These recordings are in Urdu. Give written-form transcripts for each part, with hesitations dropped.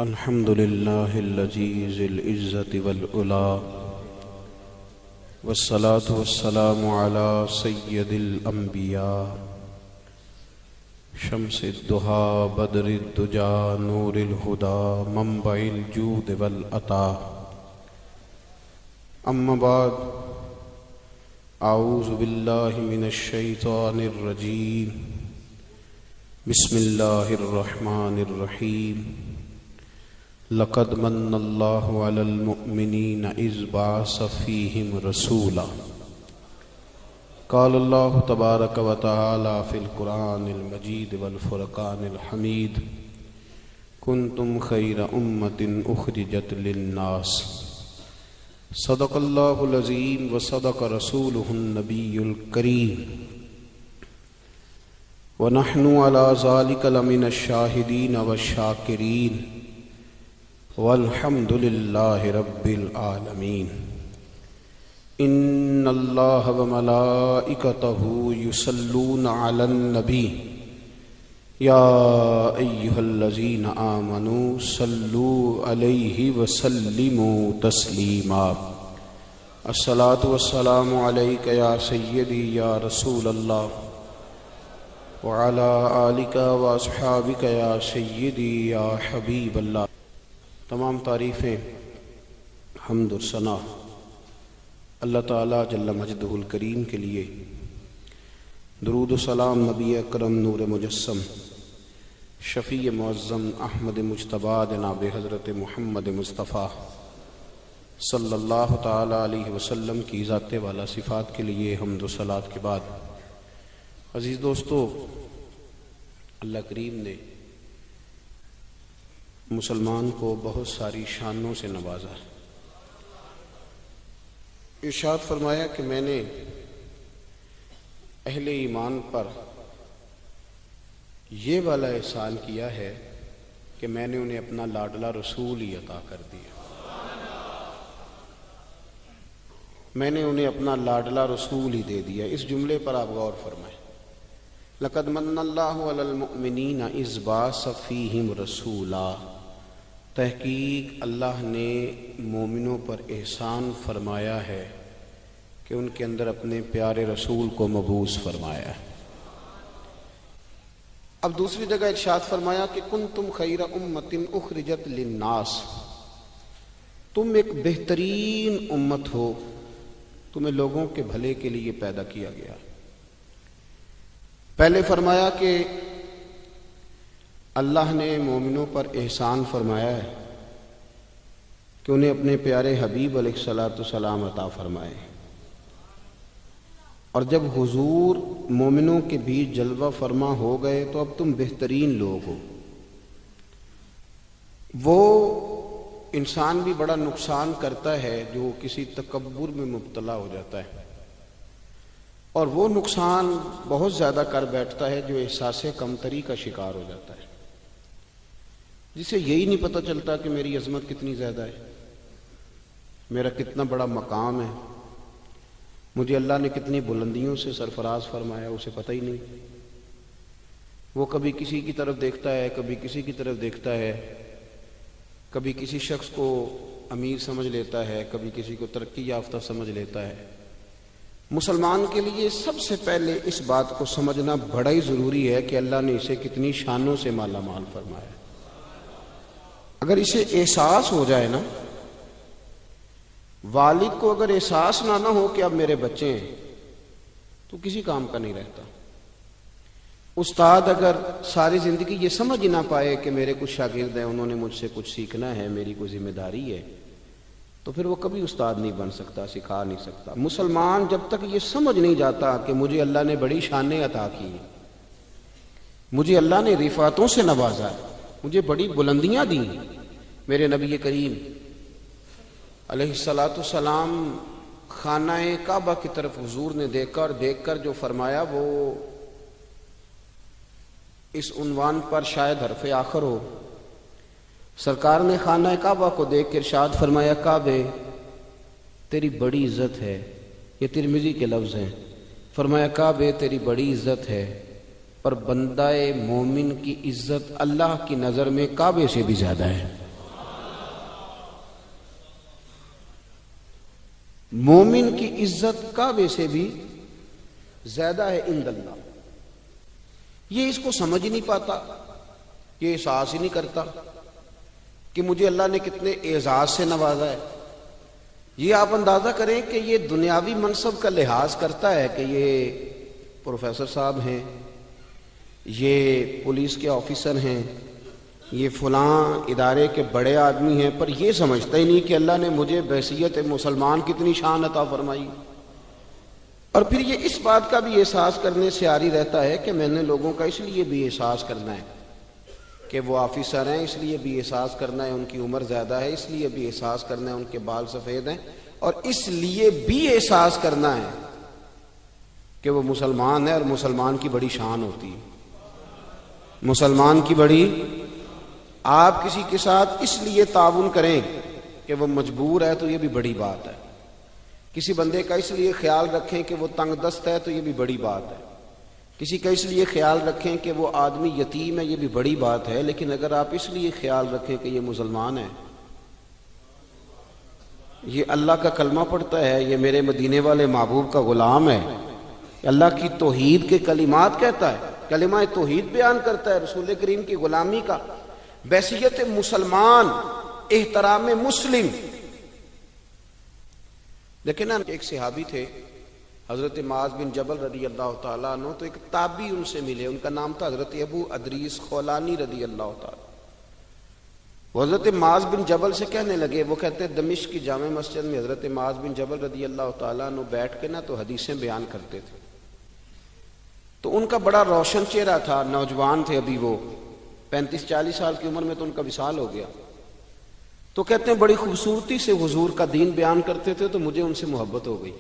الحمد لله الذي ذي العزة والعلا والصلاة والسلام على سيد الأنبياء شمس الضحى بدر الدجى نور الهدى منبع الجود والعطاء. أما بعد، أعوذ بالله من الشيطان الرجيم. بسم الله الرحمن الرحيم. لقد من الله على المؤمنين إذ بعث فيهم رسولا. قال الله تبارك وتعالى في القرآن المجيد والفرقان الحميد: كنتم خير أمة أخرجت للناس. صدق الله العظيم وصدق رسوله النبي الكريم، ونحن على ذلك لمن الشاهدين والشاكرين، والحمد لله رب العالمين. إن الله وملائكته يصلون على النبي يا أيها الذين آمنوا صلوا عليه وسلموا تسليما. الصلاة والسلام عليك يا سيدي يا رسول الله وعلى آلك وأصحابك يا سيدي يا حبيب الله. تمام تعریفیں، حمد و ثنا اللہ تعالیٰ جل مجدہ الکریم کے لیے. درود و سلام نبی اکرم نور مجسم شفیع معظم احمد مجتبیٰ جناب حضرت محمد مصطفیٰ صلی اللہ تعالیٰ علیہ وسلم کی ذات والا صفات کے لیے حمد و صلات کے بعد، عزیز دوستو، اللہ کریم نے مسلمان کو بہت ساری شانوں سے نوازا ہے. ارشاد فرمایا کہ میں نے اہل ایمان پر یہ والا احسان کیا ہے کہ میں نے انہیں اپنا لاڈلا رسول ہی عطا کر دیا. میں نے انہیں اپنا لاڈلا رسول ہی دے دیا. اس جملے پر آپ غور فرمائیں. لقد من اللہ علی المؤمنین اذ بعث فیہم رسولا. تحقیق اللہ نے مومنوں پر احسان فرمایا ہے کہ ان کے اندر اپنے پیارے رسول کو مبعوث فرمایا ہے. اب دوسری جگہ ارشاد فرمایا کہ کنتم خیر امت اخرجت للناس. تم ایک بہترین امت ہو، تمہیں لوگوں کے بھلے کے لیے پیدا کیا گیا. پہلے فرمایا کہ اللہ نے مومنوں پر احسان فرمایا ہے کہ انہیں اپنے پیارے حبیب علیہ الصلاۃ والسلام عطا فرمائے، اور جب حضور مومنوں کے بیچ جلوہ فرما ہو گئے تو اب تم بہترین لوگ ہو. وہ انسان بھی بڑا نقصان کرتا ہے جو کسی تکبر میں مبتلا ہو جاتا ہے، اور وہ نقصان بہت زیادہ کر بیٹھتا ہے جو احساس کمتری کا شکار ہو جاتا ہے، جسے یہی نہیں پتہ چلتا کہ میری عظمت کتنی زیادہ ہے، میرا کتنا بڑا مقام ہے، مجھے اللہ نے کتنی بلندیوں سے سرفراز فرمایا، اسے پتہ ہی نہیں. وہ کبھی کسی کی طرف دیکھتا ہے، کبھی کسی کی طرف دیکھتا ہے، کبھی کسی شخص کو امیر سمجھ لیتا ہے، کبھی کسی کو ترقی یافتہ سمجھ لیتا ہے. مسلمان کے لیے سب سے پہلے اس بات کو سمجھنا بڑا ہی ضروری ہے کہ اللہ نے اسے کتنی شانوں سے مالا مال فرمایا. اگر اسے احساس ہو جائے نا، والد کو اگر احساس نہ ہو کہ اب میرے بچے ہیں، تو کسی کام کا نہیں رہتا. استاد اگر ساری زندگی یہ سمجھ نہ پائے کہ میرے کچھ شاگرد ہیں، انہوں نے مجھ سے کچھ سیکھنا ہے، میری کوئی ذمہ داری ہے، تو پھر وہ کبھی استاد نہیں بن سکتا، سکھا نہیں سکتا. مسلمان جب تک یہ سمجھ نہیں جاتا کہ مجھے اللہ نے بڑی شانیں عطا کی ہیں، مجھے اللہ نے رفعتوں سے نوازا ہے، مجھے بڑی بلندیاں دی ہیں. میرے نبی کریم علیہ الصلاۃ والسلام خانہ کعبہ کی طرف حضور نے دیکھ کر جو فرمایا وہ اس عنوان پر شاید حرف آخر ہو. سرکار نے خانہ کعبہ کو دیکھ کے ارشاد فرمایا: کعبے تیری بڑی عزت ہے. یہ ترمذی کے لفظ ہیں. فرمایا کعبے تیری بڑی عزت ہے، پر بندہ مومن کی عزت اللہ کی نظر میں کعبے سے بھی زیادہ ہے. مومن کی عزت کعبے سے بھی زیادہ ہے عند اللہ. یہ اس کو سمجھ ہی نہیں پاتا، یہ احساس ہی نہیں کرتا کہ مجھے اللہ نے کتنے اعزاز سے نوازا ہے. یہ آپ اندازہ کریں کہ یہ دنیاوی منصب کا لحاظ کرتا ہے کہ یہ پروفیسر صاحب ہیں، یہ پولیس کے آفیسر ہیں، یہ فلاں ادارے کے بڑے آدمی ہیں، پر یہ سمجھتا ہی نہیں کہ اللہ نے مجھے بحیثیت مسلمان کتنی شان عطا فرمائی. اور پھر یہ اس بات کا بھی احساس کرنے سے عاری رہتا ہے کہ میں نے لوگوں کا اس لیے بھی احساس کرنا ہے کہ وہ آفیسر ہیں، اس لیے بھی احساس کرنا ہے ان کی عمر زیادہ ہے، اس لیے بھی احساس کرنا ہے ان کے بال سفید ہیں، اور اس لیے بھی احساس کرنا ہے کہ وہ مسلمان ہے اور مسلمان کی بڑی شان ہوتی ہے. مسلمان کی بڑی، آپ کسی کے ساتھ اس لیے تعاون کریں کہ وہ مجبور ہے تو یہ بھی بڑی بات ہے. کسی بندے کا اس لیے خیال رکھیں کہ وہ تنگ دست ہے تو یہ بھی بڑی بات ہے. کسی کا اس لیے خیال رکھیں کہ وہ آدمی یتیم ہے، یہ بھی بڑی بات ہے. لیکن اگر آپ اس لیے خیال رکھیں کہ یہ مسلمان ہے، یہ اللہ کا کلمہ پڑھتا ہے، یہ میرے مدینے والے محبوب کا غلام ہے، اللہ کی توحید کے کلمات کہتا ہے، کلمہ توحید بیان کرتا ہے، رسول کریم کی غلامی کا، بحیثیت مسلمان، احترام مسلم. لیکن نا ایک صحابی تھے حضرت معاذ بن جبل رضی اللہ تعالیٰ عنہ، تو ایک تابعی ان سے ملے، ان کا نام تھا حضرت ابو ادریس خولانی رضی اللہ تعالیٰ. وہ حضرت معاذ بن جبل سے کہنے لگے، وہ کہتے ہیں دمشق کی جامع مسجد میں حضرت معاذ بن جبل رضی اللہ تعالیٰ عنہ بیٹھ کے نا تو حدیثیں بیان کرتے تھے. تو ان کا بڑا روشن چہرہ تھا، نوجوان تھے ابھی، وہ 35-40 سال کی عمر میں تو ان کا وصال ہو گیا. تو کہتے ہیں بڑی خوبصورتی سے حضور کا دین بیان کرتے تھے تو مجھے ان سے محبت ہو گئی.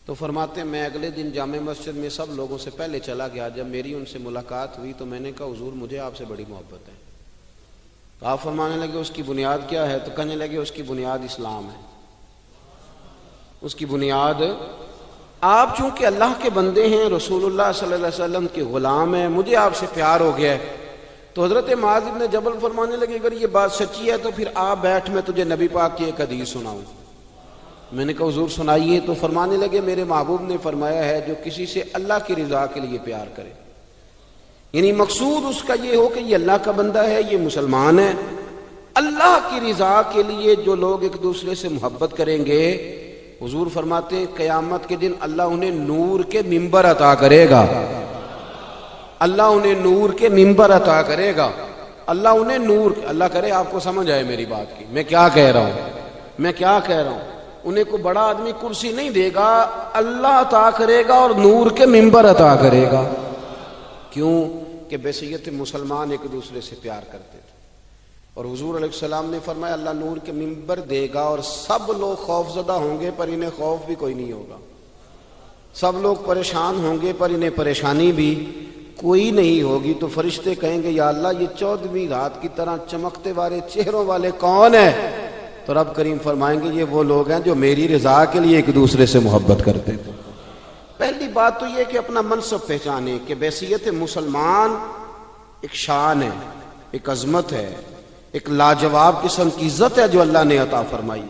تو فرماتے ہیں میں اگلے دن جامع مسجد میں سب لوگوں سے پہلے چلا گیا. جب میری ان سے ملاقات ہوئی تو میں نے کہا حضور مجھے آپ سے بڑی محبت ہے. تو آپ فرمانے لگے اس کی بنیاد کیا ہے؟ تو کہنے لگے اس کی بنیاد اسلام ہے. اس کی بنیاد، آپ چونکہ اللہ کے بندے ہیں، رسول اللہ صلی اللہ علیہ وسلم کے غلام ہیں، مجھے آپ سے پیار ہو گیا ہے. تو حضرت معاذ بن جبل فرمانے لگے اگر یہ بات سچی ہے تو پھر آپ بیٹھ، میں تجھے نبی پاک کی ایک حدیث سناؤں. میں نے کہا حضور سنائیے. تو فرمانے لگے میرے محبوب نے فرمایا ہے جو کسی سے اللہ کی رضا کے لیے پیار کرے، یعنی مقصود اس کا یہ ہو کہ یہ اللہ کا بندہ ہے، یہ مسلمان ہے، اللہ کی رضا کے لیے جو لوگ ایک دوسرے سے محبت کریں گے، حضور فرماتے ہیں قیامت کے دن اللہ انہیں نور کے ممبر عطا کرے گا. اللہ انہیں نور کے ممبر عطا کرے گا. اللہ انہیں نور، اللہ کرے آپ کو سمجھ آئے میری بات کی میں کیا کہہ رہا ہوں، میں کیا کہہ رہا ہوں. انہیں کوئی بڑا آدمی کرسی نہیں دے گا، اللہ عطا کرے گا اور نور کے ممبر عطا کرے گا. کیوں کہ بحیثیت مسلمان ایک دوسرے سے پیار کرتے تھے. اور حضور علیہ السلام نے فرمایا اللہ نور کے ممبر دے گا اور سب لوگ خوف زدہ ہوں گے پر انہیں خوف بھی کوئی نہیں ہوگا. سب لوگ پریشان ہوں گے پر انہیں پریشانی بھی کوئی نہیں ہوگی. تو فرشتے کہیں گے یا اللہ یہ 14ویں رات کی طرح چمکتے والے چہروں والے کون ہیں؟ تو رب کریم فرمائیں گے یہ وہ لوگ ہیں جو میری رضا کے لیے ایک دوسرے سے محبت کرتے تھے. پہلی بات تو یہ کہ اپنا منصب پہچانے کہ بحیثیت مسلمان ایک شان ہے، ایک عظمت ہے، ایک لاجواب قسم کی عزت ہے جو اللہ نے عطا فرمائی.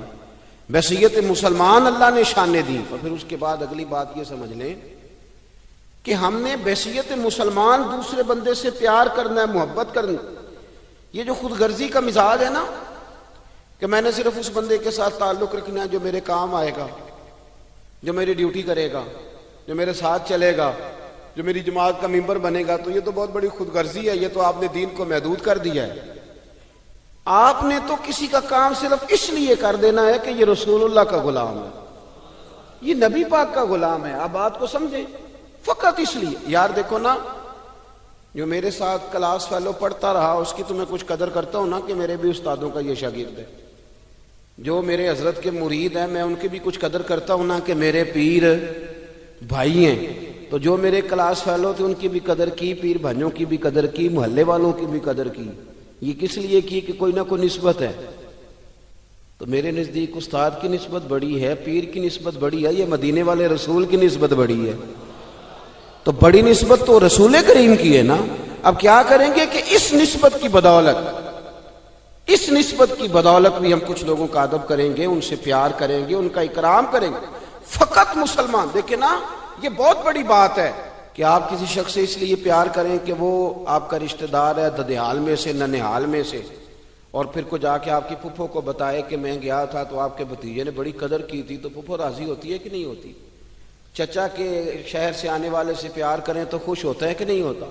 بحیثیت مسلمان اللہ نے شانیں دی. اور پھر اس کے بعد اگلی بات یہ سمجھ لیں کہ ہم نے بحیثیت مسلمان دوسرے بندے سے پیار کرنا ہے، محبت کرنا. یہ جو خود غرضی کا مزاج ہے نا کہ میں نے صرف اس بندے کے ساتھ تعلق رکھنا ہے جو میرے کام آئے گا، جو میری ڈیوٹی کرے گا، جو میرے ساتھ چلے گا، جو میری جماعت کا ممبر بنے گا، تو یہ تو بہت بڑی خود غرضی ہے. یہ تو آپ نے دین کو محدود کر دیا ہے. آپ نے تو کسی کا کام صرف اس لیے کر دینا ہے کہ یہ رسول اللہ کا غلام ہے، یہ نبی پاک کا غلام ہے. آپ بات کو سمجھیں، فقط اس لیے. یار دیکھو نا، جو میرے ساتھ کلاس فیلو پڑھتا رہا اس کی تو میں کچھ قدر کرتا ہوں نا کہ میرے بھی استادوں کا یہ شاگرد ہے. جو میرے حضرت کے مرید ہیں میں ان کی بھی کچھ قدر کرتا ہوں نا کہ میرے پیر بھائی ہیں. تو جو میرے کلاس فیلو تھے ان کی بھی قدر کی، پیر بھائیوں کی بھی قدر کی، محلے والوں کی بھی قدر کی. یہ کس لیے کی کہ کوئی نہ کوئی نسبت ہے. تو میرے نزدیک استاد کی نسبت بڑی ہے، پیر کی نسبت بڑی ہے، یہ مدینے والے رسول کی نسبت بڑی ہے. تو بڑی نسبت تو رسول کریم کی ہے نا. اب کیا کریں گے کہ اس نسبت کی بدولت اس نسبت کی بدولت بھی ہم کچھ لوگوں کا ادب کریں گے، ان سے پیار کریں گے، ان کا اکرام کریں گے۔ فقط مسلمان، دیکھیں نا، یہ بہت بڑی بات ہے کہ آپ کسی شخص سے اس لیے پیار کریں کہ وہ آپ کا رشتہ دار ہے ددیال میں سے، ننہال میں سے، اور پھر کو جا کے آپ کی پھپھو کو بتائے کہ میں گیا تھا تو آپ کے بھتیجے نے بڑی قدر کی تھی، تو پھپھو راضی ہوتی ہے کہ نہیں ہوتی؟ چچا کے شہر سے آنے والے سے پیار کریں تو خوش ہوتا ہے کہ نہیں ہوتا؟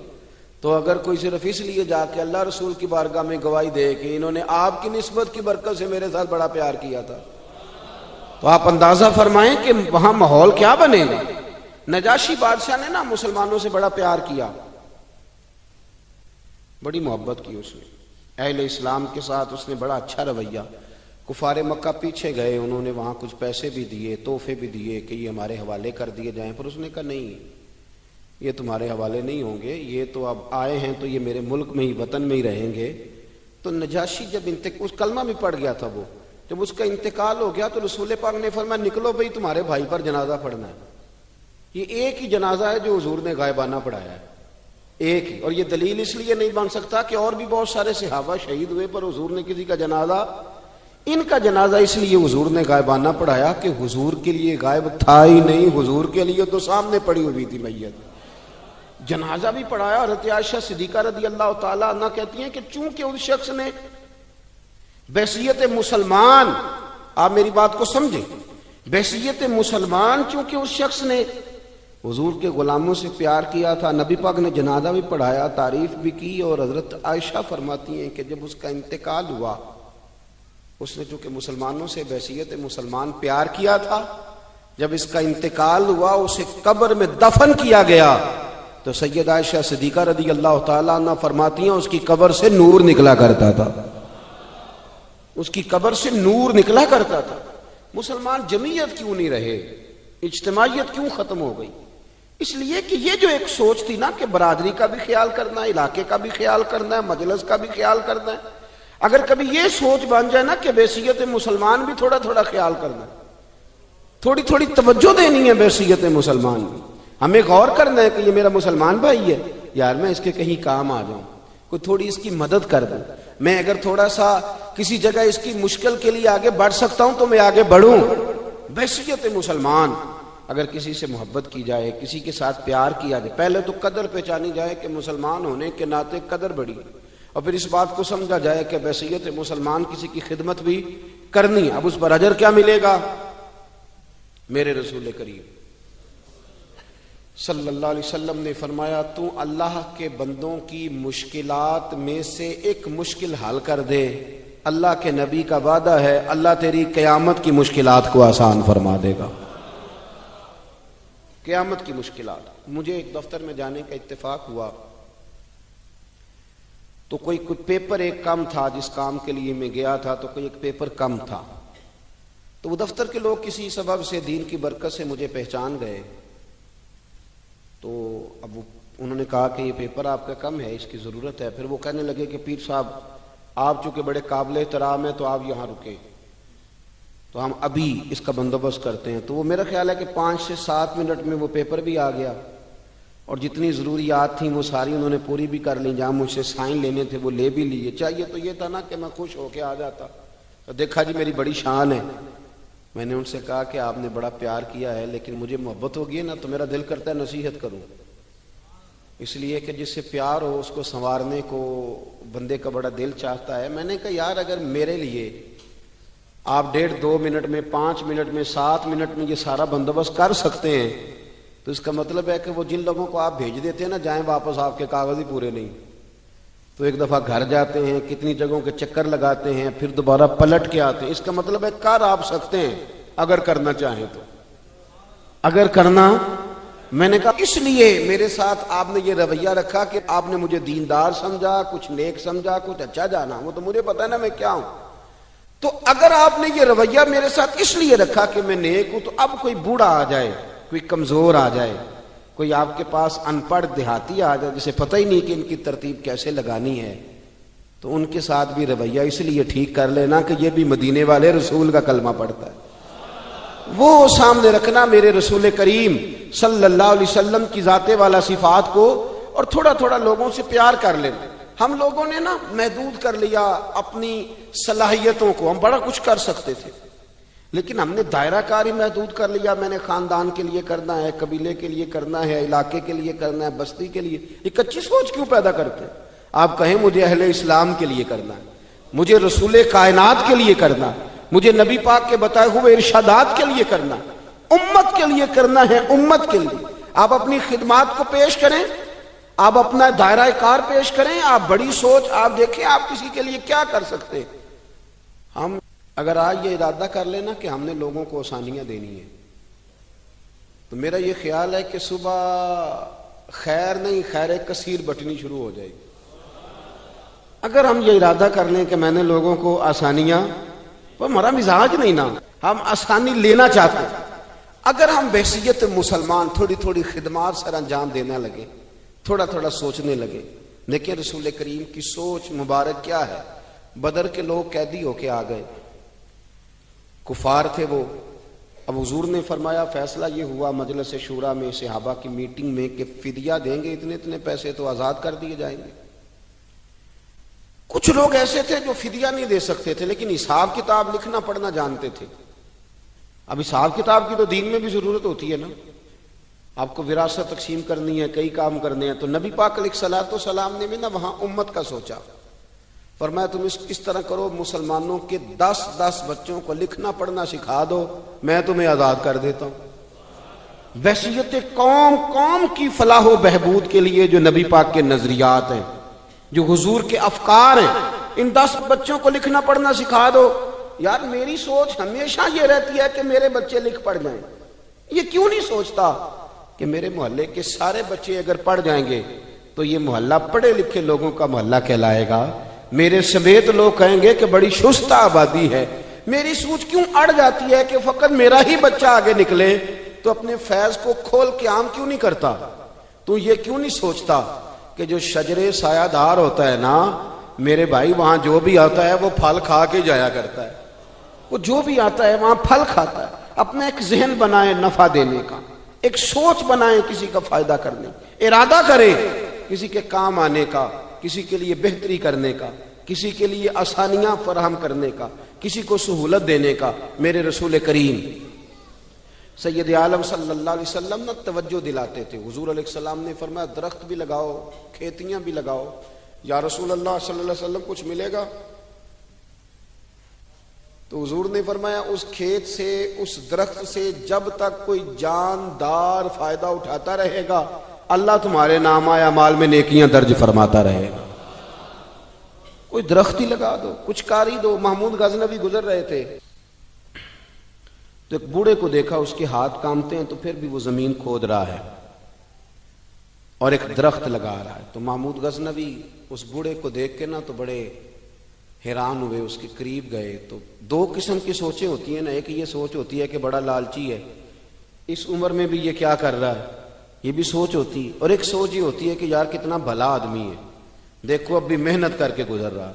تو اگر کوئی صرف اس لیے جا کے اللہ رسول کی بارگاہ میں گواہی دے کہ انہوں نے آپ کی نسبت کی برکت سے میرے ساتھ بڑا پیار کیا تھا، تو آپ اندازہ فرمائیں کہ وہاں ماحول کیا بنے گا۔ نجاشی بادشاہ نے نا مسلمانوں سے بڑا پیار کیا، بڑی محبت کی اس نے، اہل اسلام کے ساتھ اس نے بڑا اچھا رویہ۔ کفار مکہ پیچھے گئے، انہوں نے وہاں کچھ پیسے بھی دیے، تحفے بھی دیے کہ یہ ہمارے حوالے کر دیے جائیں، پر اس نے کہا نہیں، یہ تمہارے حوالے نہیں ہوں گے، یہ تو اب آئے ہیں تو یہ میرے ملک میں ہی، وطن میں ہی رہیں گے۔ تو نجاشی جب اس کلمہ بھی پڑھ گیا تھا، وہ جب اس کا انتقال ہو گیا تو رسول پاک نے فرمایا نکلو بھائی، تمہارے بھائی پر جنازہ پڑھنا ہے۔ یہ ایک ہی جنازہ ہے جو حضور نے غائبانہ پڑھایا ہے، ایک ہی، اور یہ دلیل اس لیے نہیں بن سکتا کہ اور بھی بہت سارے صحابہ شہید ہوئے پر حضور نے کسی کا جنازہ، ان کا جنازہ اس لیے حضور نے غائبانہ پڑھایا کہ حضور کے لیے غائب تھا ہی نہیں، حضور کے لیے تو سامنے پڑی ہوئی تھی میت۔ جنازہ بھی پڑھایا۔ حضرت عائشہ صدیقہ رضی اللہ تعالیٰ عنہ کہتی ہیں کہ چونکہ اس شخص نے بحیثیت مسلمان، آپ میری بات کو سمجھیں، بحیثیت مسلمان چونکہ اس شخص نے حضور کے غلاموں سے پیار کیا تھا، نبی پاک نے جنازہ بھی پڑھایا، تعریف بھی کی، اور حضرت عائشہ فرماتی ہیں کہ جب اس کا انتقال ہوا، اس نے چونکہ مسلمانوں سے بحیثیت مسلمان پیار کیا تھا، جب اس کا انتقال ہوا اسے قبر میں دفن کیا گیا تو سید عائشہ صدیقہ رضی اللہ تعالیٰ عنہ فرماتی ہیں اس کی قبر سے نور نکلا کرتا تھا، اس کی قبر سے نور نکلا کرتا تھا۔ مسلمان جمعیت کیوں نہیں رہے، اجتماعیت کیوں ختم ہو گئی؟ اس لیے کہ یہ جو ایک سوچ تھی نا کہ برادری کا بھی خیال کرنا ہے، علاقے کا بھی خیال کرنا ہے، مجلس کا بھی خیال کرنا ہے، اگر کبھی یہ سوچ بن جائے نا کہ بحیثیت مسلمان بھی تھوڑا تھوڑا خیال کرنا ہے، تھوڑی تھوڑی توجہ دینی ہے بحیثیت مسلمان بھی، ہمیں غور کرنا ہے کہ یہ میرا مسلمان بھائی ہے، یار میں اس کے کہیں کام آ جاؤں، کوئی تھوڑی اس کی مدد کر دوں، میں اگر تھوڑا سا کسی جگہ اس کی مشکل کے لیے آگے بڑھ سکتا ہوں تو میں آگے بڑھوں۔ بحیثیت مسلمان اگر کسی سے محبت کی جائے، کسی کے ساتھ پیار کیا جائے، پہلے تو قدر پہچانی جائے کہ مسلمان ہونے کے ناطے قدر بڑی، اور پھر اس بات کو سمجھا جائے کہ بحیثیت مسلمان کسی کی خدمت بھی کرنی ہے۔ اب اس پر اجر کیا ملے گا؟ میرے رسول کریم صلی اللہ علیہ وسلم نے فرمایا تو اللہ کے بندوں کی مشکلات میں سے ایک مشکل حل کر دے، اللہ کے نبی کا وعدہ ہے اللہ تیری قیامت کی مشکلات کو آسان فرما دے گا۔ قیامت کی مشکلات۔ مجھے ایک دفتر میں جانے کا اتفاق ہوا تو کوئی پیپر ایک کم تھا، جس کام کے لیے میں گیا تھا تو کوئی ایک پیپر کم تھا، تو وہ دفتر کے لوگ کسی سبب سے دین کی برکت سے مجھے پہچان گئے، تو اب انہوں نے کہا کہ یہ پیپر آپ کا کم ہے، اس کی ضرورت ہے۔ پھر وہ کہنے لگے کہ پیر صاحب آپ چونکہ بڑے قابل احترام ہیں تو آپ یہاں رکے، تو ہم ابھی اس کا بندوبست کرتے ہیں۔ تو وہ میرا خیال ہے کہ 5 سے 7 منٹ میں وہ پیپر بھی آ گیا، اور جتنی ضروریات تھیں وہ ساری انہوں نے پوری بھی کر لیں، جہاں مجھ سے سائن لینے تھے وہ لے بھی لیے۔ چاہیے تو یہ تھا نا کہ میں خوش ہو کے آ جاتا، تو دیکھا جی میری بڑی شان ہے۔ میں نے ان سے کہا کہ آپ نے بڑا پیار کیا ہے، لیکن مجھے محبت ہوگی نا تو میرا دل کرتا ہے نصیحت کروں، اس لیے کہ جس سے پیار ہو اس کو سنوارنے کو بندے کا بڑا دل چاہتا ہے۔ میں نے کہا یار اگر میرے لیے آپ 1.5 2 منٹ میں، 5 منٹ میں، 7 منٹ میں یہ سارا بندوبست کر سکتے ہیں تو اس کا مطلب ہے کہ وہ جن لوگوں کو آپ بھیج دیتے ہیں نا جائیں واپس، آپ کے کاغذ ہی پورے نہیں، تو ایک دفعہ گھر جاتے ہیں، کتنی جگہوں کے چکر لگاتے ہیں، پھر دوبارہ پلٹ کے آتے ہیں۔ اس کا مطلب ہے کر آپ سکتے ہیں اگر کرنا چاہیں تو، اگر کرنا۔ میں نے کہا اس لیے میرے ساتھ آپ نے یہ رویہ رکھا کہ آپ نے مجھے دیندار سمجھا، کچھ نیک سمجھا، کچھ اچھا جانا، وہ تو مجھے پتا ہے نا میں کیا ہوں۔ تو اگر آپ نے یہ رویہ میرے ساتھ اس لیے رکھا کہ میں نیک ہوں، تو اب کوئی بوڑھا آ جائے، کوئی کمزور آ جائے، کوئی آپ کے پاس ان پڑھ دیہاتی آ جائے جسے پتہ ہی نہیں کہ ان کی ترتیب کیسے لگانی ہے، تو ان کے ساتھ بھی رویہ اس لیے ٹھیک کر لینا کہ یہ بھی مدینے والے رسول کا کلمہ پڑھتا ہے، وہ سامنے رکھنا میرے رسول کریم صلی اللہ علیہ وسلم کی ذات والا صفات کو، اور تھوڑا تھوڑا لوگوں سے پیار کر لینا۔ ہم لوگوں نے نا محدود کر لیا اپنی صلاحیتوں کو، ہم بڑا کچھ کر سکتے تھے لیکن ہم نے دائرہ کاری محدود کر لیا. میں نے خاندان کے لیے کرنا ہے، قبیلے کے لیے کرنا ہے، علاقے کے لیے کرنا ہے، بستی کے لیے. یہ کچی سوچ کیوں پیدا کرتے؟ آپ کہیں مجھے اہل اسلام کے لیے کرنا ہے، مجھے رسول کائنات کے لیے کرنا ہے، مجھے نبی پاک کے بتائے ہوئے ارشادات کے لیے کرنا ہے، امت کے لیے کرنا ہے، امت کے لیے. آپ اپنی خدمات کو پیش کریں، آپ اپنا دائرہ کار پیش کریں، آپ بڑی سوچ آپ دیکھیں آپ کسی کے لیے کیا کر سکتے. ہم اگر آج یہ ارادہ کر لینا کہ ہم نے لوگوں کو آسانیاں دینی ہیں تو میرا یہ خیال ہے کہ صبح خیر نہیں خیر کثیر بٹنی شروع ہو جائے گی. اگر ہم یہ ارادہ کر لیں کہ میں نے لوگوں کو آسانیاں، تو ہمارا مزاج نہیں نا، ہم آسانی لینا چاہتے ہیں. اگر ہم بحیثیت مسلمان تھوڑی تھوڑی خدمات سر انجام دینے لگے، تھوڑا تھوڑا سوچنے لگے. دیکھیں رسول کریم کی سوچ مبارک کیا ہے. بدر کے لوگ قیدی ہو کے آ گئے، کفار تھے وہ. اب حضور نے فرمایا فیصلہ یہ ہوا مجلس شورا میں، صحابہ کی میٹنگ میں، کہ فدیہ دیں گے اتنے اتنے پیسے تو آزاد کر دیے جائیں گے. کچھ لوگ ایسے تھے جو فدیہ نہیں دے سکتے تھے لیکن حساب کتاب لکھنا پڑھنا جانتے تھے. اب حساب کتاب کی تو دین میں بھی ضرورت ہوتی ہے نا. آپ کو وراثت تقسیم کرنی ہے، کئی کام کرنے ہیں. تو نبی پاک علیہ الصلوۃ والسلام نے بھی نا وہاں امت کا سوچا. فرمایا تم اس طرح کرو، مسلمانوں کے 10 بچوں کو لکھنا پڑھنا سکھا دو، میں تمہیں آزاد کر دیتا ہوں. بحیثیت قوم کی فلاح و بہبود کے لیے جو نبی پاک کے نظریات ہیں، جو حضور کے افکار ہیں، ان 10 بچوں کو لکھنا پڑھنا سکھا دو. یار میری سوچ ہمیشہ یہ رہتی ہے کہ میرے بچے لکھ پڑھ جائیں. یہ کیوں نہیں سوچتا کہ میرے محلے کے سارے بچے اگر پڑھ جائیں گے تو یہ محلہ پڑھے لکھے لوگوں کا محلہ کہلائے گا، میرے سمیت لوگ کہیں گے کہ بڑی شستہ آبادی ہے. میری سوچ کیوں اڑ جاتی ہے کہ فقط میرا ہی بچہ آگے نکلے؟ تو اپنے فیض کو کھول کے عام کیوں نہیں کرتا؟ تو یہ کیوں نہیں سوچتا کہ جو شجرے سایہ دار ہوتا ہے نا میرے بھائی، وہاں جو بھی آتا ہے وہ پھل کھا کے جایا کرتا ہے. وہ جو بھی آتا ہے وہاں پھل کھاتا ہے. اپنا ایک ذہن بنائے نفع دینے کا، ایک سوچ بنائے کسی کا فائدہ کرنے، ارادہ کرے کسی کے کام آنے کا، کسی کے لیے بہتری کرنے کا، کسی کے لیے آسانیاں فراہم کرنے کا، کسی کو سہولت دینے کا. میرے رسول کریم سید عالم صلی اللہ علیہ وسلم نے توجہ دلاتے تھے. حضور علیہ السلام نے فرمایا درخت بھی لگاؤ، کھیتیاں بھی لگاؤ. یا رسول اللہ صلی اللہ علیہ وسلم کچھ ملے گا؟ تو حضور نے فرمایا اس کھیت سے، اس درخت سے جب تک کوئی جاندار فائدہ اٹھاتا رہے گا اللہ تمہارے نام اعمال میں نیکیاں درج فرماتا رہے گا. کوئی درخت ہی لگا دو، کچھ کاری دو. محمود غزنوی گزر رہے تھے تو ایک بوڑھے کو دیکھا، اس کے ہاتھ کامتے ہیں تو پھر بھی وہ زمین کھود رہا ہے اور ایک درخت لگا رہا ہے. تو محمود غزنوی اس بوڑھے کو دیکھ کے نا تو بڑے حیران ہوئے، اس کے قریب گئے. تو 2 قسم کی سوچیں ہوتی ہیں نا. ایک یہ سوچ ہوتی ہے کہ بڑا لالچی ہے، اس عمر میں بھی یہ کیا کر رہا ہے، یہ بھی سوچ ہوتی. اور ایک سوچ یہ ہوتی ہے کہ یار کتنا بھلا آدمی ہے، دیکھو اب بھی محنت کر کے گزر رہا.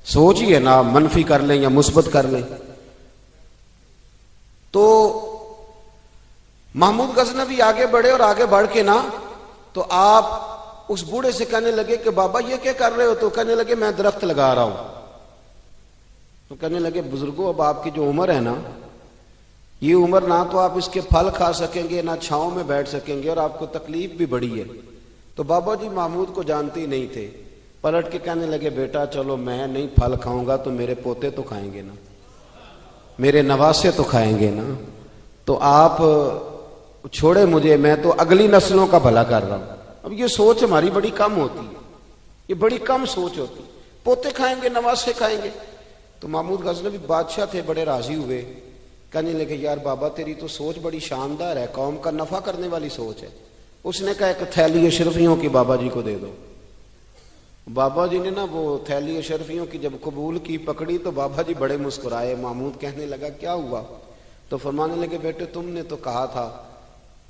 سوچ ہی ہے نا، منفی کر لیں یا مثبت کر لیں. تو محمود غزنوی آگے بڑھے اور آگے بڑھ کے نا تو آپ اس بوڑھے سے کہنے لگے کہ بابا یہ کیا کر رہے ہو؟ تو کہنے لگے میں درخت لگا رہا ہوں. تو کہنے لگے بزرگوں اب آپ کی جو عمر ہے نا، یہ عمر نہ تو آپ اس کے پھل کھا سکیں گے، نہ چھاؤں میں بیٹھ سکیں گے، اور آپ کو تکلیف بھی بڑی ہے. تو بابا جی محمود کو جانتے ہی نہیں تھے، پلٹ کے کہنے لگے بیٹا چلو میں نہیں پھل کھاؤں گا تو میرے پوتے تو کھائیں گے نا، میرے نواسے تو کھائیں گے نا. تو آپ چھوڑے مجھے، میں تو اگلی نسلوں کا بھلا کر رہا ہوں. اب یہ سوچ ہماری بڑی کم ہوتی ہے، یہ بڑی کم سوچ ہوتی. پوتے کھائیں گے، نواسے کھائیں گے. تو محمود غزنوی بادشاہ تھے، بڑے راضی ہوئے. کہنے لگے یار بابا تیری تو سوچ بڑی شاندار ہے، قوم کا نفع کرنے والی سوچ ہے. اس نے کہا ایک تھیلی اشرفیوں کی بابا جی کو دے دو. بابا جی نے نا وہ تھیلی اشرفیوں کی جب قبول کی، پکڑی تو بابا جی بڑے مسکرائے. محمود کہنے لگا کیا ہوا؟ تو فرمانے لگے بیٹے تم نے تو کہا تھا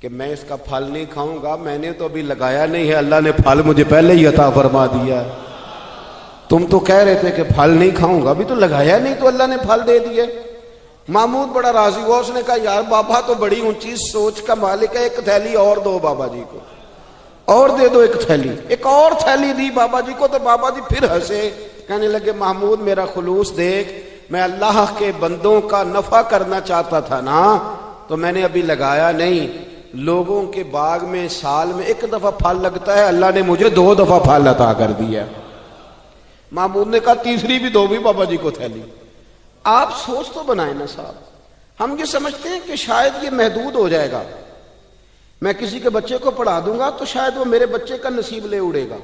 کہ میں اس کا پھل نہیں کھاؤں گا، میں نے تو ابھی لگایا نہیں ہے، اللہ نے پھل مجھے پہلے ہی عطا فرما دیا. تم تو کہہ رہے تھے کہ پھل نہیں کھاؤں گا، ابھی تو لگایا نہیں تو اللہ نے پھل دے دیے. محمود بڑا راضی ہوا. اس نے کہا یار بابا تو بڑی اونچی سوچ کا مالک ہے، ایک تھیلی اور دو بابا جی کو. اور دے دو ایک تھیلی، ایک اور تھیلی دی بابا جی کو، تو بابا جی پھر ہنسے، کہنے لگے محمود میرا خلوص دیکھ، میں اللہ کے بندوں کا نفع کرنا چاہتا تھا نا، تو میں نے ابھی لگایا نہیں۔ لوگوں کے باغ میں سال میں ایک دفعہ پھل لگتا ہے، اللہ نے مجھے 2 دفعہ پھل عطا کر دیا۔ محمود نے کہا تیسری بھی دو بھی بابا جی کو تھیلی۔ آپ سوچ تو بنائیں نا صاحب، ہم یہ سمجھتے ہیں کہ شاید یہ محدود ہو جائے گا، میں کسی کے بچے کو پڑھا دوں گا تو شاید وہ میرے بچے کا نصیب لے اڑے گا،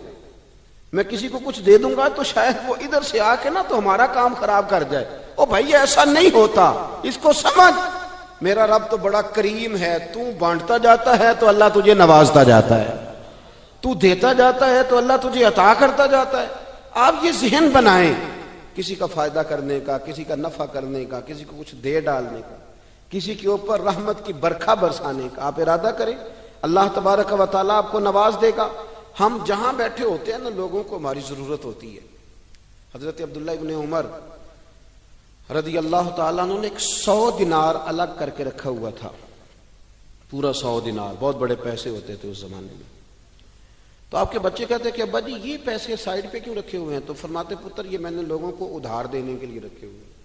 میں کسی کو کچھ دے دوں گا تو شاید وہ ادھر سے آ کے نا تو ہمارا کام خراب کر جائے۔ او بھائی ایسا نہیں ہوتا، اس کو سمجھ، میرا رب تو بڑا کریم ہے، تو بانٹتا جاتا ہے تو اللہ تجھے نوازتا جاتا ہے، تو دیتا جاتا ہے تو اللہ تجھے عطا کرتا جاتا ہے۔ آپ یہ ذہن بنائیں، کسی کا فائدہ کرنے کا، کسی کا نفع کرنے کا، کسی کو کچھ دے ڈالنے کا، کسی کے اوپر رحمت کی برکھا برسانے کا آپ ارادہ کریں، اللہ تبارک و تعالیٰ آپ کو نواز دے گا۔ ہم جہاں بیٹھے ہوتے ہیں نا، لوگوں کو ہماری ضرورت ہوتی ہے۔ حضرت عبداللہ ابن عمر رضی اللہ تعالیٰ عنہ نے ایک 100 دینار الگ کر کے رکھا ہوا تھا، پورا 100 دینار، بہت بڑے پیسے ہوتے تھے اس زمانے میں۔ تو آپ کے بچے کہتے کہ ابا جی یہ پیسے سائیڈ پہ کیوں رکھے ہوئے ہیں؟ تو فرماتے پتر یہ میں نے لوگوں کو ادھار دینے کے لیے رکھے ہوئے ہیں۔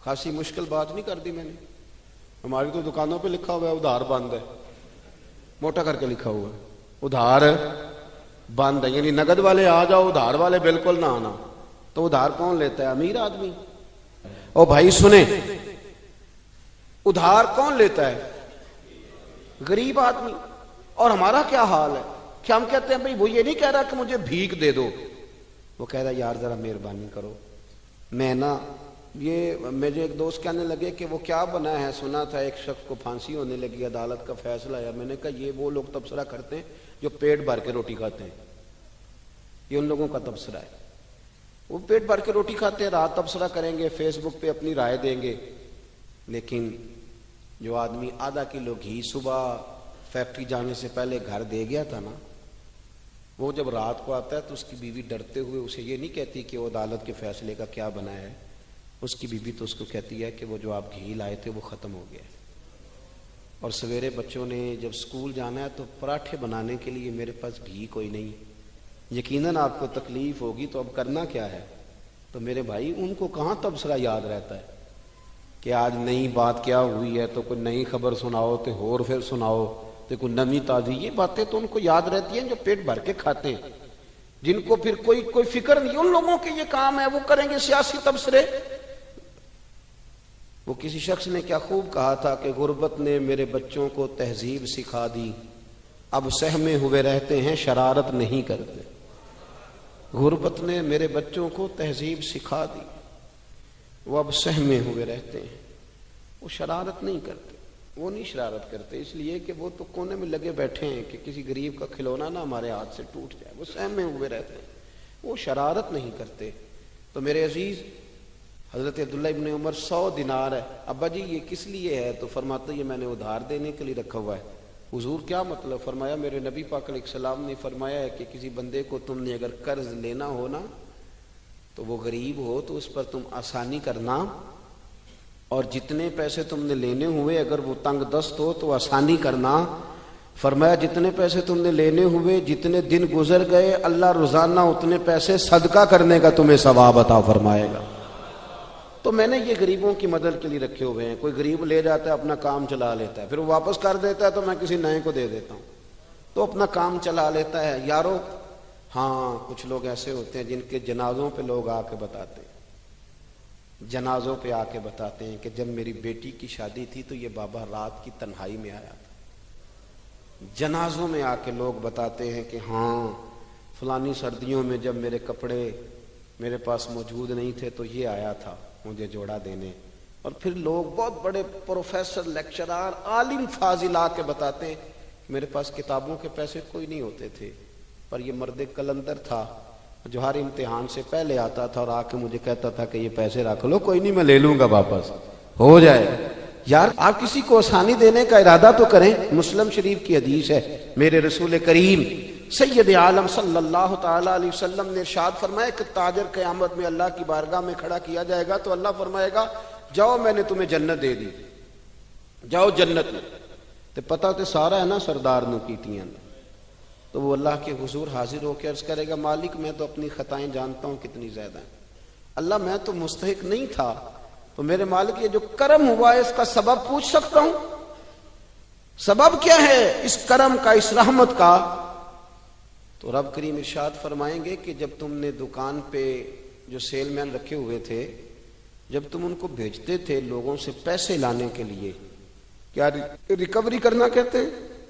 خاصی مشکل بات نہیں کر دی میں نے، ہماری تو دکانوں پہ لکھا ہوا ہے ادھار بند ہے، موٹا کر کے لکھا ہوا ہے ادھار بند ہے، یعنی نقد والے آ جاؤ، ادھار والے بالکل نہ آنا۔ تو ادھار کون لیتا ہے؟ امیر آدمی۔ او بھائی سنیں، ادھار کون لیتا ہے؟ غریب آدمی۔ اور ہمارا کیا حال ہے کہ ہم کہتے ہیں بھائی وہ یہ نہیں کہہ رہا کہ مجھے بھیک دے دو، وہ کہہ رہا یار ذرا مہربانی کرو، میں نا یہ مجھے ایک دوست کہنے لگے کہ وہ کیا بنا ہے، سنا تھا ایک شخص کو پھانسی ہونے لگی، عدالت کا فیصلہ آیا۔ میں نے کہا یہ وہ لوگ تبصرہ کرتے ہیں جو پیٹ بھر کے روٹی کھاتے ہیں، یہ ان لوگوں کا تبصرہ ہے، وہ پیٹ بھر کے روٹی کھاتے ہیں، رات تبصرہ کریں گے، فیس بک پہ اپنی رائے دیں گے۔ لیکن جو آدمی آدھا کلو گھی صبح فیکٹری جانے سے پہلے گھر دے گیا تھا نا، وہ جب رات کو آتا ہے تو اس کی بیوی ڈرتے ہوئے اسے یہ نہیں کہتی کہ وہ عدالت کے فیصلے کا کیا بنا ہے، اس کی بیوی تو اس کو کہتی ہے کہ وہ جو آپ گھی لائے تھے وہ ختم ہو گیا ہے، اور سویرے بچوں نے جب سکول جانا ہے تو پراٹھے بنانے کے لیے میرے پاس گھی کوئی نہیں، یقیناً آپ کو تکلیف ہوگی، تو اب کرنا کیا ہے؟ تو میرے بھائی ان کو کہاں تبصرہ یاد رہتا ہے کہ آج نئی بات کیا ہوئی ہے، تو کوئی نئی خبر سناؤ تو اور پھر سناؤ تو کوئی نئی تازی، یہ باتیں تو ان کو یاد رہتی ہیں جو پیٹ بھر کے کھاتے ہیں، جن کو پھر کوئی فکر نہیں، ان لوگوں کے یہ کام ہے، وہ کریں گے سیاسی تبصرے۔ وہ کسی شخص نے کیا خوب کہا تھا کہ غربت نے میرے بچوں کو تہذیب سکھا دی، اب سہمے ہوئے رہتے ہیں شرارت نہیں کرتے۔ غربت نے میرے بچوں کو تہذیب سکھا دی، وہ اب سہمے ہوئے رہتے ہیں، وہ شرارت نہیں کرتے، وہ نہیں شرارت کرتے اس لیے کہ وہ تو کونے میں لگے بیٹھے ہیں کہ کسی غریب کا کھلونا نہ ہمارے ہاتھ سے ٹوٹ جائے، وہ سہمے ہوئے رہتے ہیں، وہ شرارت نہیں کرتے۔ تو میرے عزیز، حضرت عبداللہ ابن عمر 100 دینار ہے، ابا جی یہ کس لیے ہے؟ تو فرماتے یہ میں نے ادھار دینے کے لیے رکھا ہوا ہے۔ حضور کیا مطلب؟ فرمایا میرے نبی پاک علیہ السلام نے فرمایا ہے کہ کسی بندے کو تم نے اگر قرض لینا ہو نا، تو وہ غریب ہو تو اس پر تم آسانی کرنا، اور جتنے پیسے تم نے لینے ہوئے اگر وہ تنگ دست ہو تو آسانی کرنا۔ فرمایا جتنے پیسے تم نے لینے ہوئے، جتنے دن گزر گئے، اللہ روزانہ اتنے پیسے صدقہ کرنے کا تمہیں ثواب عطا فرمائے گا۔ تو میں نے یہ غریبوں کی مدد کے لیے رکھے ہوئے ہیں، کوئی غریب لے جاتا ہے اپنا کام چلا لیتا ہے، پھر وہ واپس کر دیتا ہے تو میں کسی نئے کو دے دیتا ہوں، تو اپنا کام چلا لیتا ہے۔ یارو ہاں کچھ لوگ ایسے ہوتے ہیں جن کے جنازوں پہ لوگ آ کے بتاتے ہیں، جنازوں پہ آ کے بتاتے ہیں کہ جب میری بیٹی کی شادی تھی تو یہ بابا رات کی تنہائی میں آیا تھا۔ جنازوں میں آ کے لوگ بتاتے ہیں کہ ہاں فلانی سردیوں میں جب میرے کپڑے میرے پاس موجود نہیں تھے تو یہ آیا تھا مجھے جوڑا دینے۔ اور پھر لوگ بہت بڑے پروفیسر، لیکچرار، عالم فاضل آ کے بتاتے ہیں کہ میرے پاس کتابوں کے پیسے کوئی نہیں ہوتے تھے، پر یہ مرد کلندر تھا جو ہر امتحان سے پہلے آتا تھا اور آ کے مجھے کہتا تھا کہ یہ پیسے رکھ لو، کوئی نہیں میں لے لوں گا واپس، ہو جائے۔ یار آپ کسی کو آسانی دینے کا ارادہ تو کریں۔ مسلم شریف کی حدیث ہے، میرے رسول کریم سید عالم صلی اللہ تعالی علیہ وسلم نے ارشاد فرمایا کہ تاجر قیامت میں اللہ کی بارگاہ میں کھڑا کیا جائے گا تو اللہ فرمائے گا جاؤ میں نے تمہیں جنت دے دی، جاؤ جنت میں۔ تو پتہ تو سارا ہے نا سردار نو کیتیاں، تو وہ اللہ کے حضور حاضر ہو کے عرض کرے گا مالک میں تو اپنی خطائیں جانتا ہوں کتنی زیادہ ہیں، اللہ میں تو مستحق نہیں تھا، تو میرے مالک یہ جو کرم ہوا ہے اس کا سبب پوچھ سکتا ہوں؟ سبب کیا ہے اس کرم کا، اس رحمت کا؟ تو رب کریم ارشاد فرمائیں گے کہ جب تم نے دکان پہ جو سیل مین رکھے ہوئے تھے، جب تم ان کو بھیجتے تھے لوگوں سے پیسے لانے کے لیے، کیا ریکوری کرنا کہتے ہیں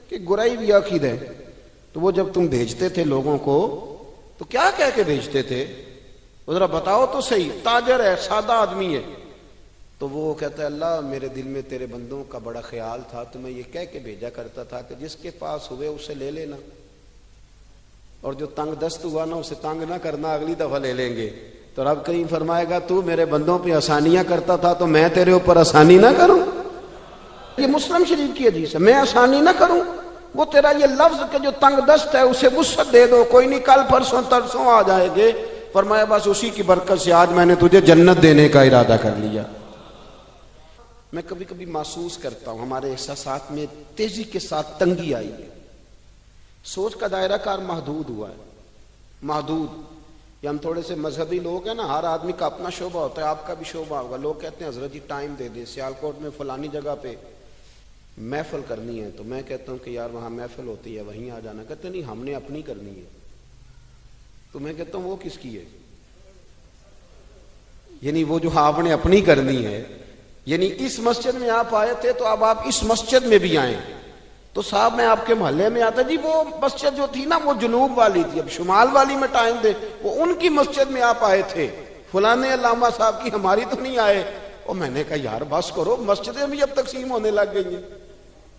کہ گرائی بھی عقید ہے، تو وہ جب تم بھیجتے تھے لوگوں کو تو کیا کہہ کے بھیجتے تھے؟ ذرا بتاؤ تو صحیح، تاجر ہے، سادہ آدمی ہے، تو وہ کہتا ہے اللہ میرے دل میں تیرے بندوں کا بڑا خیال تھا، تو میں یہ کہہ کے بھیجا کرتا تھا کہ جس کے پاس ہوئے اسے لے لینا، اور جو تنگ دست ہوا نا اسے تنگ نہ کرنا، اگلی دفعہ لے لیں گے۔ تو رب کریم فرمائے گا تو میرے بندوں پہ آسانیاں کرتا تھا تو میں تیرے اوپر آسانی نہ کروں؟ یہ مسلم شریف کی حدیث ہے، میں آسانی نہ کروں؟ وہ تیرا یہ لفظ کہ جو تنگ دست ہے اسے وسعت دے دو، کوئی نہیں کل پرسوں ترسوں آ جائے گے، فرمایا بس اسی کی برکت سے آج میں نے تجھے جنت دینے کا ارادہ کر لیا۔ میں کبھی کبھی محسوس کرتا ہوں ہمارے احساسات میں تیزی کے ساتھ تنگی آئی ہے، سوچ کا دائرہ کار محدود ہوا ہے، محدود۔ یہ ہم تھوڑے سے مذہبی لوگ ہیں نا، ہر آدمی کا اپنا شعبہ ہوتا ہے، آپ کا بھی شعبہ ہوگا۔ لوگ کہتے ہیں حضرت جی ٹائم دے دیں، سیالکوٹ میں فلانی جگہ پہ محفل کرنی ہے، تو میں کہتا ہوں کہ یار وہاں محفل ہوتی ہے وہیں آ جانا، کہتے نہیں ہم نے اپنی کرنی ہے، تو میں کہتا ہوں وہ کس کی ہے؟ یعنی وہ جو آپ نے اپنی کرنی ہے، یعنی اس مسجد میں آپ آئے تھے تو اب آپ اس مسجد میں بھی آئیں، تو صاحب میں آپ کے محلے میں آتا جی وہ مسجد جو تھی نا وہ جنوب والی تھی، اب شمال والی میں ٹائم دے، وہ ان کی مسجد میں آپ آئے تھے، فلانے علامہ صاحب کی، ہماری تو نہیں آئے۔ اور میں نے کہا یار بس کرو، مسجدیں بھی اب تقسیم ہونے لگ گئی ہیں،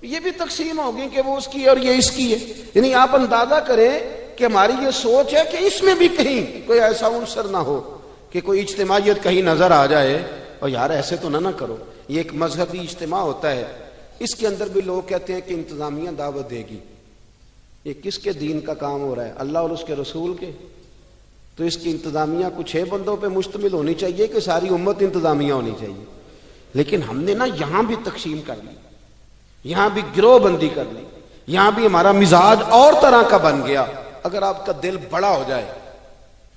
یہ بھی تقسیم ہوگی کہ وہ اس کی ہے اور یہ اس کی ہے۔ یعنی آپ اندازہ کریں کہ ہماری یہ سوچ ہے کہ اس میں بھی کہیں کوئی ایسا عنصر نہ ہو کہ کوئی اجتماعیت کہیں نظر آ جائے، اور یار ایسے تو نہ کرو۔ یہ ایک مذہبی اجتماع ہوتا ہے، اس کے اندر بھی لوگ کہتے ہیں کہ انتظامیہ دعوت دے گی، یہ کس کے دین کا کام ہو رہا ہے؟ اللہ اور اس کے رسول کے؟ تو اس کی انتظامیہ کچھ 6 بندوں پہ مشتمل ہونی چاہیے کہ ساری امت انتظامیہ ہونی چاہیے؟ لیکن ہم نے نا یہاں بھی تقسیم کر لی، یہاں بھی گروہ بندی کر لی، یہاں بھی ہمارا مزاج اور طرح کا بن گیا۔ اگر آپ کا دل بڑا ہو جائے،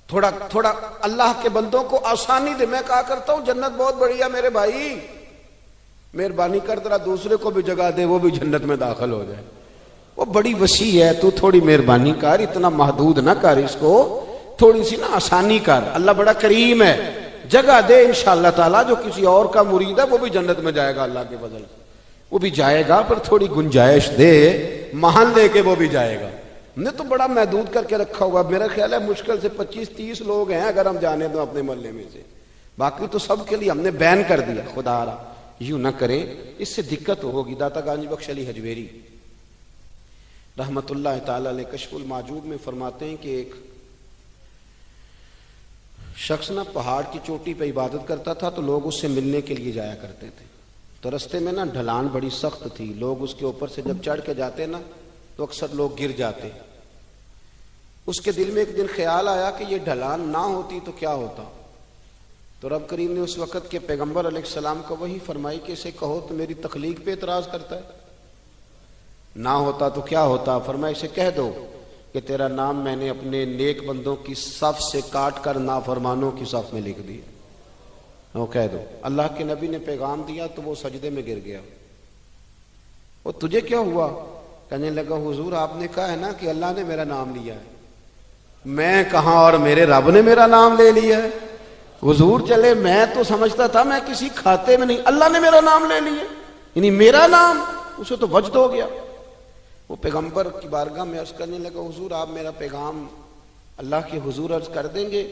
تھوڑا اللہ کے بندوں کو آسانی دے، میں کہا کرتا ہوں جنت بہت بڑی ہے میرے بھائی، مہربانی کر ذرا دوسرے کو بھی جگہ دے وہ بھی جنت میں داخل ہو جائے، وہ بڑی وسیع ہے، تو تھوڑی مہربانی کر، اتنا محدود نہ کر، اس کو تھوڑی سی نا آسانی کر، اللہ بڑا کریم ہے، جگہ دے انشاءاللہ تعالی، جو کسی اور کا مرید ہے وہ بھی جنت میں جائے گا اللہ کے فضل سے، وہ بھی جائے گا، پر تھوڑی گنجائش دے، محل دے کے وہ بھی جائے گا۔ ہم نے تو بڑا محدود کر کے رکھا ہوا، میرا خیال ہے مشکل سے 25-30 لوگ ہیں اگر ہم جانے دوں اپنے محلے میں سے، باقی تو سب کے لیے ہم نے بین کر دیا۔ خدا را یوں نہ کریں، اس سے دقت ہوگی۔ داتا گانجی بخش علی حجویری رحمت اللہ تعالی علیہ کشف المعجوب میں فرماتے ہیں کہ ایک شخص نا پہاڑ کی چوٹی پہ عبادت کرتا تھا، تو لوگ اس سے ملنے کے لیے جایا کرتے تھے، تو رستے میں نا ڈھلان بڑی سخت تھی، لوگ اس کے اوپر سے جب چڑھ کے جاتے نا تو اکثر لوگ گر جاتے۔ اس کے دل میں ایک دن خیال آیا کہ یہ ڈھلان نہ ہوتی تو کیا ہوتا، تو رب کریم نے اس وقت کے پیغمبر علیہ السلام کو وہی فرمائی کہ اسے کہو تو میری تخلیق پہ اعتراض کرتا ہے، نہ ہوتا تو کیا ہوتا؟ فرمایا اسے کہہ دو کہ تیرا نام میں نے اپنے نیک بندوں کی صف سے کاٹ کر نافرمانوں کی صف میں لکھ دیا، وہ کہہ دو۔ اللہ کے نبی نے پیغام دیا تو وہ سجدے میں گر گیا۔ وہ تجھے کیا ہوا؟ کہنے لگا حضور آپ نے کہا ہے نا کہ اللہ نے میرا نام لیا ہے، میں کہاں اور میرے رب نے میرا نام لے لیا ہے؟ حضور چلے میں تو سمجھتا تھا میں کسی کھاتے میں نہیں، اللہ نے میرا نام لے لیا، یعنی میرا نام، اسے تو وجد ہو گیا۔ وہ پیغمبر کی بارگاہ میں عرض کرنے لگا حضور آپ میرا پیغام اللہ کے حضور عرض کر دیں گے؟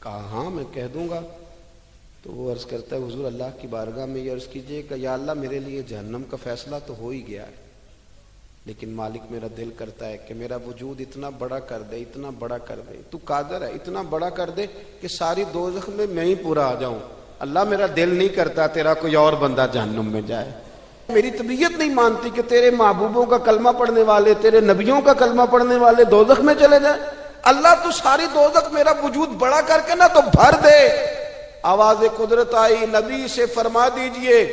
کہا ہاں میں کہہ دوں گا۔ تو وہ عرض کرتا ہے حضور اللہ کی بارگاہ میں یہ عرض کیجئے کہ یا اللہ میرے لیے جہنم کا فیصلہ تو ہو ہی گیا ہے، لیکن مالک میرا دل کرتا ہے کہ میرا وجود اتنا بڑا کر دے، اتنا بڑا کر دے، تو قادر ہے اتنا بڑا کر دے کہ ساری دوزخ میں ہی پورا آ جاؤں۔ اللہ میرا دل نہیں کرتا تیرا کوئی اور بندہ جہنم میں جائے، میری طبیعت نہیں مانتی کہ تیرے محبوبوں کا کلمہ پڑھنے والے، تیرے نبیوں کا کلمہ پڑھنے والے دوزخ میں چلے جائیں۔ اللہ تو ساری دوزخ میرا وجود بڑا کر کے نا تو بھر دے۔ آواز قدرت آئی، نبی سے فرما دیجئے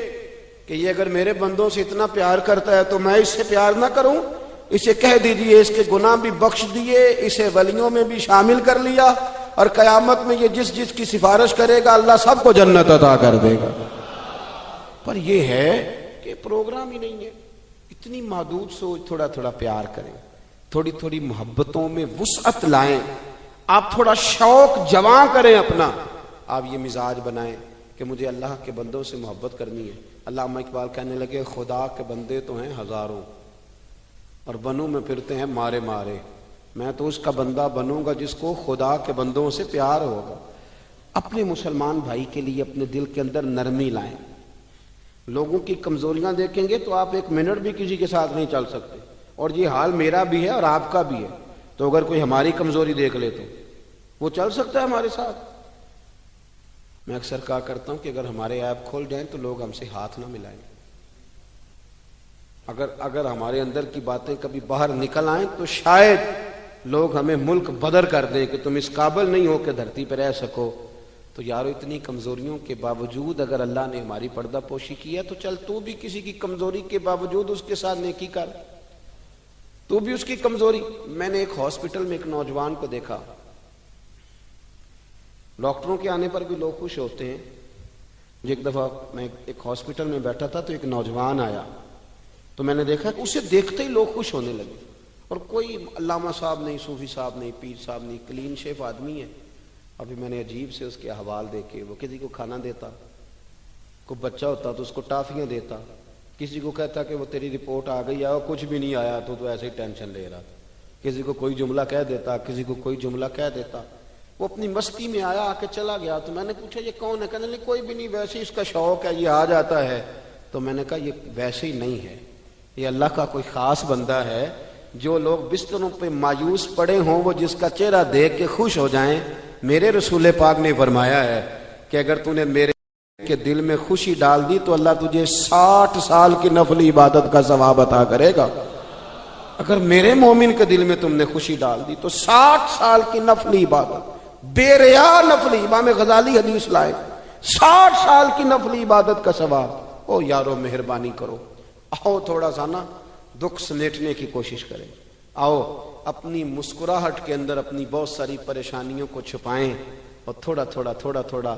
کہ یہ اگر میرے بندوں سے اتنا پیار کرتا ہے تو میں اس سے پیار نہ کروں؟ اسے کہہ دیجئے اس کے گناہ بھی بخش دیے، اسے ولیوں میں بھی شامل کر لیا، اور قیامت میں یہ جس جس کی سفارش کرے گا اللہ سب کو جنت عطا کر دے گا۔ پر یہ ہے کہ پروگرام ہی نہیں ہے۔ اتنی محدود سوچ، تھوڑا تھوڑا پیار کریں، تھوڑی تھوڑی محبتوں میں وسعت لائیں، آپ تھوڑا شوق جواں کریں اپنا، آپ یہ مزاج بنائیں کہ مجھے اللہ کے بندوں سے محبت کرنی ہے۔ علامہ اقبال کہنے لگے خدا کے بندے تو ہیں ہزاروں اور بنوں میں پھرتے ہیں مارے مارے، میں تو اس کا بندہ بنوں گا جس کو خدا کے بندوں سے پیار ہوگا۔ اپنے مسلمان بھائی کے لیے اپنے دل کے اندر نرمی لائیں۔ لوگوں کی کمزوریاں دیکھیں گے تو آپ ایک منٹ بھی کسی کے ساتھ نہیں چل سکتے، اور یہ حال میرا بھی ہے اور آپ کا بھی ہے۔ تو اگر کوئی ہماری کمزوری دیکھ لے تو وہ چل سکتا ہے ہمارے ساتھ؟ میں اکثر کہا کرتا ہوں کہ اگر ہمارے ایپ کھول جائیں تو لوگ ہم سے ہاتھ نہ ملائیں۔ اگر ہمارے اندر کی باتیں کبھی باہر نکل آئیں تو شاید لوگ ہمیں ملک بدر کر دیں کہ تم اس قابل نہیں ہو کہ دھرتی پہ رہ سکو۔ تو یارو اتنی کمزوریوں کے باوجود اگر اللہ نے ہماری پردہ پوشی کی ہے تو چل تو بھی کسی کی کمزوری کے باوجود اس کے ساتھ نیکی کر، تو بھی اس کی کمزوری۔ میں نے ایک ہاسپٹل میں ایک نوجوان کو دیکھا، ڈاکٹروں کے آنے پر بھی لوگ خوش ہوتے ہیں۔ ایک دفعہ میں ایک ہاسپٹل میں بیٹھا تھا تو ایک نوجوان آیا تو میں نے دیکھا کہ اسے دیکھتے ہی لوگ خوش ہونے لگے، اور کوئی علامہ صاحب نہیں، صوفی صاحب نہیں، پیر صاحب نہیں، کلین شیف آدمی ہے۔ ابھی میں نے عجیب سے اس کے احوال دیکھے، وہ کسی کو کھانا دیتا، کوئی بچہ ہوتا تو اس کو ٹافیاں دیتا، کسی کو کہتا کہ وہ تیری رپورٹ آ گئی ہے اور کچھ بھی نہیں آیا تو ایسے ہی ٹینشن لے رہا تھا، کسی کو کوئی جملہ کہہ دیتا، کسی کو کوئی جملہ کہہ دیتا۔ وہ اپنی مستی میں آیا، آ کے چلا گیا۔ تو میں نے پوچھا یہ کون ہے؟ کہنے لگے کوئی بھی نہیں، ویسے ہی اس کا شوق ہے، یہ آ جاتا ہے۔ تو میں نے کہا یہ ویسے ہی نہیں ہے، یہ اللہ کا کوئی خاص بندہ ہے۔ جو لوگ بستروں پہ مایوس پڑے ہوں وہ جس کا چہرہ دیکھ کے خوش ہو جائیں۔ میرے رسول پاک نے فرمایا ہے کہ اگر تو نے میرے کے دل میں خوشی ڈال دی تو اللہ تجھے 60 سال کی نفلی عبادت کا ثواب عطا کرے گا۔ اگر میرے مومن کے دل میں تم نے خوشی ڈال دی تو 60 سال کی نفلی عبادت، بے ریا نفلی، امام غزالی حدیث لائے، 60 سال کی نفلی عبادت کا ثواب۔ او یارو مہربانی کرو، آؤ تھوڑا سا نا دکھ سمیٹنے کی کوشش کریں، آؤ اپنی مسکراہٹ کے اندر اپنی بہت ساری پریشانیوں کو چھپائیں اور تھوڑا تھوڑا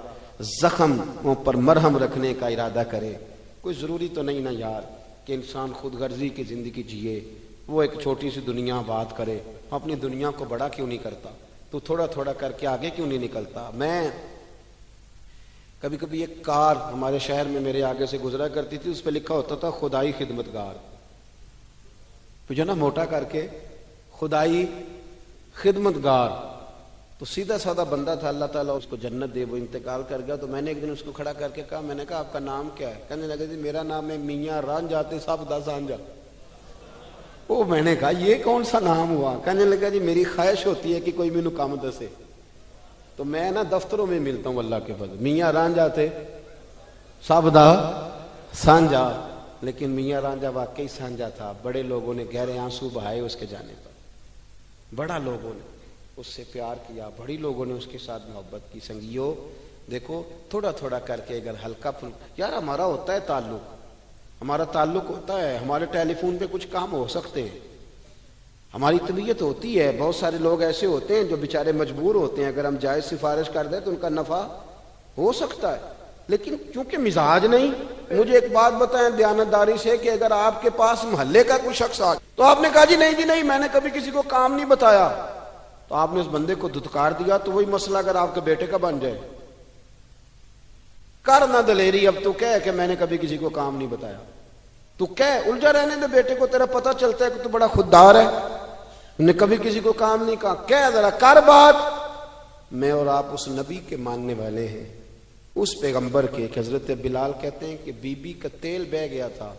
زخموں پر مرہم رکھنے کا ارادہ کریں۔ کوئی ضروری تو نہیں نا یار کہ انسان خود غرضی کی زندگی جیے، وہ ایک چھوٹی سی دنیا بات کرے، اپنی دنیا کو بڑا کیوں نہیں کرتا؟ تو تھوڑا تھوڑا کر کے آگے کیوں نہیں نکلتا؟ میں کبھی کبھی ایک کار ہمارے شہر میں میرے آگے سے گزرا کرتی تھی، اس پہ لکھا ہوتا تھا خدائی خدمتگار، تو جو نا موٹا کر کے خدائی خدمتگار۔ تو سیدھا سادہ بندہ تھا، اللہ تعالیٰ اس کو جنت دے، وہ انتقال کر گیا۔ تو میں نے ایک دن اس کو کھڑا کر کے کہا، میں نے کہا آپ کا نام کیا ہے؟ کہنے لگے جی میرا نام ہے میاں رانجھا تے سب دا سانجھا۔ وہ میں نے کہا یہ کون سا نام ہوا؟ کہنے لگا جی میری خواہش ہوتی ہے کہ کوئی مینوں کام دسے، تو میں نا دفتروں میں ملتا ہوں اللہ کے فضل، میاں رانجھا تے سب دا سانجھا۔ لیکن میاں رانجھا واقعی سانجھا تھا۔ بڑے لوگوں نے گہرے آنسو بہائے اس کے جانے پر، بڑا لوگوں نے اس سے پیار کیا، بڑی لوگوں نے اس کے ساتھ محبت کی۔ سنگیو دیکھو تھوڑا تھوڑا کر کے اگر ہلکا پھلکا، یار ہمارا ہوتا ہے تعلق، ہمارا تعلق ہوتا ہے، ہمارے ٹیلی فون پہ کچھ کام ہو سکتے ہیں، ہماری طبیعت ہوتی ہے۔ بہت سارے لوگ ایسے ہوتے ہیں جو بیچارے مجبور ہوتے ہیں، اگر ہم جائز سفارش کر دیں تو ان کا نفع ہو سکتا ہے، لیکن کیونکہ مزاج نہیں۔ مجھے ایک بات بتائیں دیانتداری سے کہ اگر آپ کے پاس محلے کا کوئی شخص آ تو آپ نے کہا جی نہیں میں نے کبھی کسی کو کام نہیں بتایا، تو آپ نے اس بندے کو دھتکار دیا، تو وہی مسئلہ اگر آپ کے بیٹے کا بن جائے، کر نہ دلیری، اب تو کہہ کہ میں نے کبھی کسی کو کام نہیں بتایا، تو کہہ الجھا رہنے دے بیٹے کو، تیرا پتہ چلتا ہے کہ تو بڑا خوددار ہے، نے کبھی کسی کو کام نہیں کہا، کہہ ذرا کر بات۔ میں اور آپ اس نبی کے ماننے والے ہیں، اس پیغمبر کے کہ حضرت بلال کہتے ہیں کہ بی بی کا تیل بہہ گیا تھا،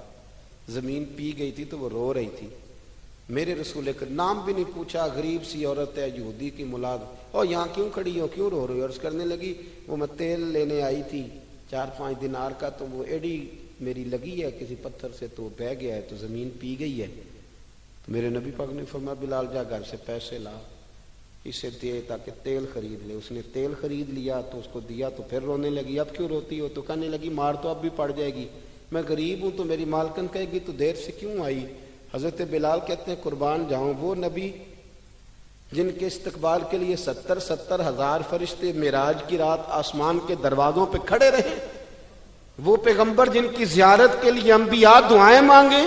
زمین پی گئی تھی تو وہ رو رہی تھی، میرے رسول کا نام بھی نہیں پوچھا، غریب سی عورت ہے یہودی کی ملاد، اور یہاں کیوں کھڑی ہو، کیوں رو رہی ہو؟ عرض کرنے لگی وہ میں تیل لینے آئی تھی 4-5 دینار کا، تو وہ ایڈی میری لگی ہے کسی پتھر سے تو بہہ گیا ہے، تو زمین پی گئی ہے۔ تو میرے نبی پاک نے فرمایا بلال جا گھر سے پیسے لا، اسے دے تاکہ تیل خرید لے۔ اس نے تیل خرید لیا تو اس کو دیا، تو پھر رونے لگی، اب کیوں روتی ہو؟ تو کہنے لگی مار تو اب بھی پڑ جائے گی، میں غریب ہوں تو میری مالکن کہے گی تو دیر سے کیوں آئی؟ حضرت بلال کہتے ہیں قربان جاؤں وہ نبی جن کے استقبال کے لیے 70 ہزار فرشتے معراج کی رات آسمان کے دروازوں پہ کھڑے رہے، وہ پیغمبر جن کی زیارت کے لیے انبیاء دعائیں مانگے،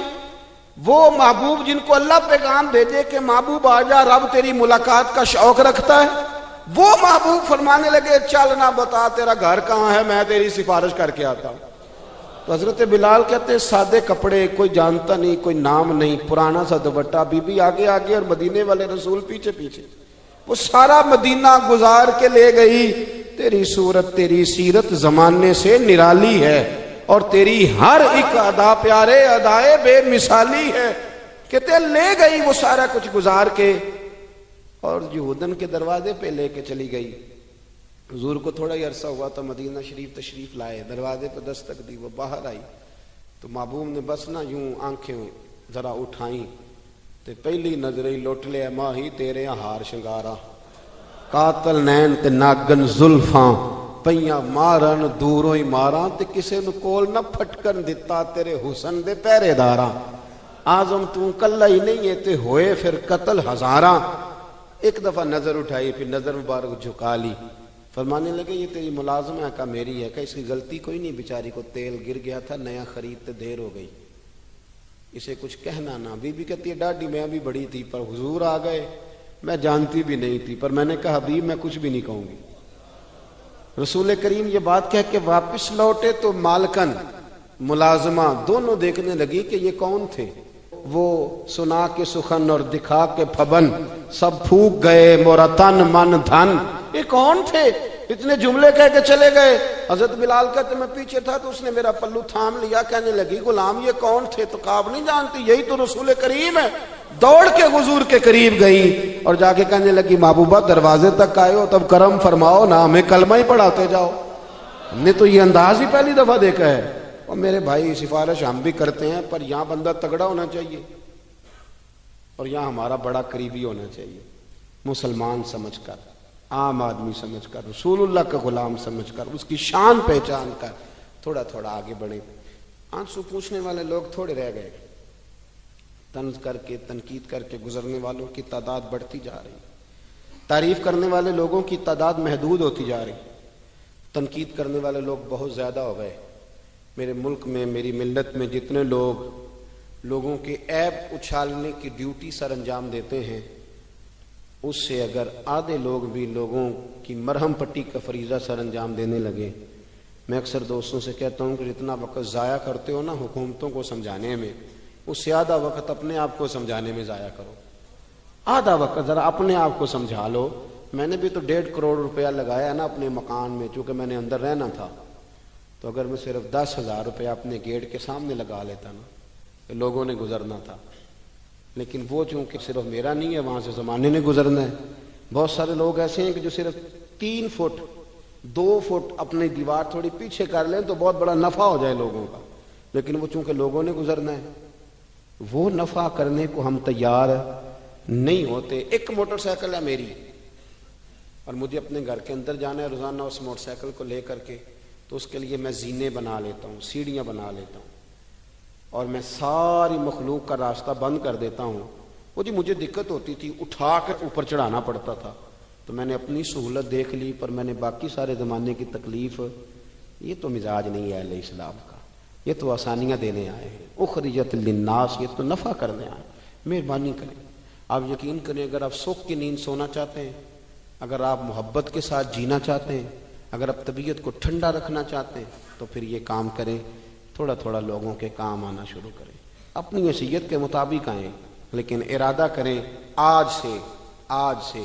وہ محبوب جن کو اللہ پیغام بھیجے کہ محبوب آ جا، رب تیری ملاقات کا شوق رکھتا ہے، وہ محبوب فرمانے لگے چل نہ بتا تیرا گھر کہاں ہے، میں تیری سفارش کر کے آتا ہوں۔ تو حضرت بلال کہتے ہیں سادے کپڑے، کوئی جانتا نہیں، کوئی نام نہیں، پرانا سا دوپٹہ، بی بی آگے آگے اور مدینے والے رسول پیچھے پیچھے، وہ سارا مدینہ گزار کے لے گئی۔ تیری صورت تیری سیرت زمانے سے نرالی ہے، اور تیری ہر ایک ادا پیارے ادائے بے مثالی ہے۔ کہتے ہیں لے گئی وہ سارا کچھ گزار کے، اور یہودن کے دروازے پہ لے کے چلی گئی۔ حضور کو تھوڑا ہی عرصہ ہوا تو مدینہ شریف تشریف لائے، دروازے پہ دستک دی، وہ باہر آئی تو محبوب نے بس نہ یوں آنکھیں ذرا اٹھائیں تے پہلی نظر ہی لٹ لیا ماہی تیرے ہار شنگارا، قاتل نین تے ناگن زلفاں پئیاں مارن دوروں ہی ماراں تے کسے نو کول نہ پھٹکن دتا تیرے حسن دے پہرے داراں، آزم تو کلا ہی نہیں ہے تے ہوئے پھر قتل ہزاراں۔ ایک دفعہ نظر اٹھائی، پھر نظر مبارک جھکا لی، فرمانے لگے یہ تیری ملازمہ ہے؟ کہا میری ہے۔ کہ اس کی غلطی کوئی نہیں، بیچاری کو تیل گر گیا تھا، نیا خریدتے دیر ہو گئی، اسے کچھ کہنا نہ۔ بی بی کہتی ہے ڈاڈی میں بھی بڑی تھی پر حضور آ گئے، میں جانتی بھی نہیں تھی، پر میں نے کہا حبیب میں کچھ بھی نہیں کہوں گی۔ رسول کریم یہ بات کہہ کے واپس لوٹے تو مالکن ملازمہ دونوں دیکھنے لگی کہ یہ کون تھے۔ وہ سنا کے سخن اور دکھا کے پھبن، سب پھوک گئے مورا تن من دھن۔ یہ کون تھے؟ اتنے جملے کہہ کے چلے گئے۔ حضرت بلال کہتے میں پیچھے تھا تو اس نے میرا پلو تھام لیا، کہنے لگی غلام یہ کون تھے؟ تو کہا نہیں جانتی، یہی تو رسول کریم ہے۔ دوڑ کے حضور کے قریب گئی اور جا کے کہنے لگی محبوبہ دروازے تک آئے ہو تب کرم فرماؤ نا، ہمیں کلمہ ہی پڑھاتے جاؤ، ہم نے تو یہ انداز ہی پہلی دفعہ دیکھا ہے۔ اور میرے بھائی سفارش ہم بھی کرتے ہیں، پر یہاں بندہ تگڑا ہونا چاہیے اور یہاں ہمارا بڑا قریبی ہونا چاہیے، مسلمان سمجھ کر، عام آدمی سمجھ کر، رسول اللہ کا غلام سمجھ کر، اس کی شان پہچان کر تھوڑا تھوڑا آگے بڑھیں۔ آنسو پوچھنے والے لوگ تھوڑے رہ گئے، طنز کر کے تنقید کر کے گزرنے والوں کی تعداد بڑھتی جا رہی، تعریف کرنے والے لوگوں کی تعداد محدود ہوتی جا رہی، تنقید کرنے والے لوگ بہت زیادہ ہو گئے۔ میرے ملک میں، میری ملت میں جتنے لوگوں کے عیب اچھالنے کی ڈیوٹی سر انجام دیتے ہیں، اس سے اگر آدھے لوگ بھی لوگوں کی مرہم پٹی کا فریضہ سر انجام دینے لگے، میں اکثر دوستوں سے کہتا ہوں کہ جتنا وقت ضائع کرتے ہو نا حکومتوں کو سمجھانے میں، اس سے آدھا وقت اپنے آپ کو سمجھانے میں ضائع کرو، آدھا وقت ذرا اپنے آپ کو سمجھا لو۔ میں نے بھی تو 1.5 کروڑ روپیہ لگایا نا اپنے مکان میں، چونکہ میں نے اندر رہنا تھا، تو اگر میں صرف 10,000 روپیہ اپنے گیٹ کے سامنے لگا لیتا نا تو لوگوں نے گزرنا تھا، لیکن وہ چونکہ صرف میرا نہیں ہے، وہاں سے زمانے نے گزرنا ہے۔ بہت سارے لوگ ایسے ہیں کہ جو صرف 3 فٹ 2 فٹ اپنی دیوار تھوڑی پیچھے کر لیں تو بہت بڑا نفع ہو جائے لوگوں کا، لیکن وہ چونکہ لوگوں نے گزرنا ہے، وہ نفع کرنے کو ہم تیار نہیں ہوتے۔ ایک موٹر سائیکل ہے میری اور مجھے اپنے گھر کے اندر جانا ہے روزانہ اس موٹر سائیکل کو لے کر کے، تو اس کے لیے میں زینے بنا لیتا ہوں، سیڑھیاں بنا لیتا ہوں، اور میں ساری مخلوق کا راستہ بند کر دیتا ہوں۔ وہ جی مجھے دقت ہوتی تھی، اٹھا کر اوپر چڑھانا پڑتا تھا، تو میں نے اپنی سہولت دیکھ لی، پر میں نے باقی سارے زمانے کی تکلیف، یہ تو مزاج نہیں ہے اہل اسلام کا، یہ تو آسانیاں دینے آئے ہیں، اخرجت للناس، یہ تو نفع کرنے آئے۔ مہربانی کریں، آپ یقین کریں، اگر آپ سکھ کی نیند سونا چاہتے ہیں، اگر آپ محبت کے ساتھ جینا چاہتے ہیں، اگر آپ طبیعت کو ٹھنڈا رکھنا چاہتے ہیں، تو پھر یہ کام کریں، تھوڑا تھوڑا لوگوں کے کام آنا شروع کریں، اپنی حیثیت کے مطابق آئیں، لیکن ارادہ کریں آج سے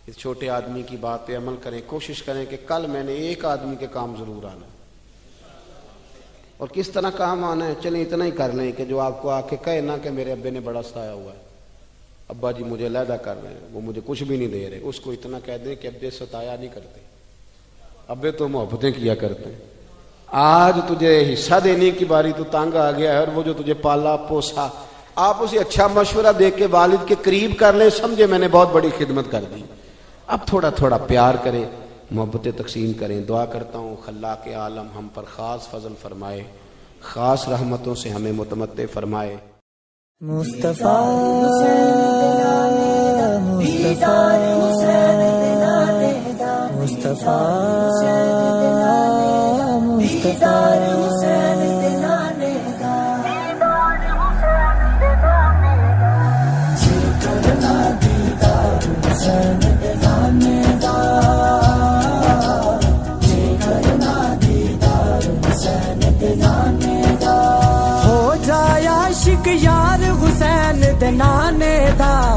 اس چھوٹے آدمی کی بات پہ عمل کریں، کوشش کریں کہ کل میں نے ایک آدمی کے کام ضرور آنا، اور کس طرح کام آنا ہے چلیں اتنا ہی کر لیں کہ جو آپ کو آ کے کہے نہ کہ میرے ابے نے بڑا ستایا ہوا ہے، ابا جی مجھے علیحدہ کر رہے ہیں، وہ مجھے کچھ بھی نہیں دے رہے، اس کو اتنا کہہ دیں کہ ابے ستایا نہیں کرتے، ابے تو محبتیں کیا کرتے ہیں، آج تجھے حصہ دینے کی باری تو تانگ آ گیا ہے، اور وہ جو تجھے پالا پوسا، آپ اسے اچھا مشورہ دے کے والد کے قریب کر لیں، سمجھے میں نے بہت بڑی خدمت کر دی۔ اب تھوڑا تھوڑا پیار کریں، محبتیں تقسیم کریں۔ دعا کرتا ہوں خلاق عالم ہم پر خاص فضل فرمائے، خاص رحمتوں سے ہمیں متمتع فرمائے۔ مصطفیٰ مصطفیٰ مصطفیٰ ہو جائے عاشق یار حسین دے نانے دا،